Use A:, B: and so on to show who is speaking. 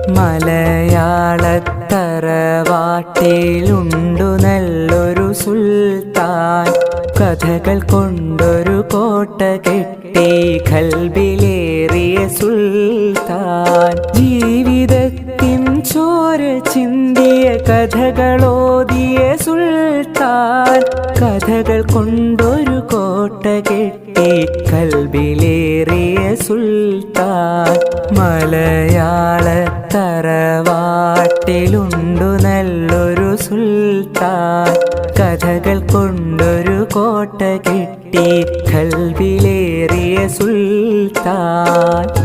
A: മലയാളത്തറവാട്ടിലുണ്ടു നല്ലൊരു സുൽത്താൻ. കഥകൾ കൊണ്ടൊരു കോട്ട കെട്ടി ഖൽബിലേറിയ സുൽത്താൻ. ജീവിതത്തിൻ ചോര ചിന്തിയ കഥകളോതിയ സുൽത്താൻ. കഥകൾ കൊണ്ടൊരു കോട്ട കെട്ടി ഖൽബിലേറിയ സുൽത്താൻ. മലയാളത്തറവാട്ടിലുണ്ടു നല്ലൊരു സുൽത്താൻ. കഥകൾ കൊണ്ടൊരു കോട്ട കെട്ടി ഖൽബിലേറിയ സുൽത്താൻ.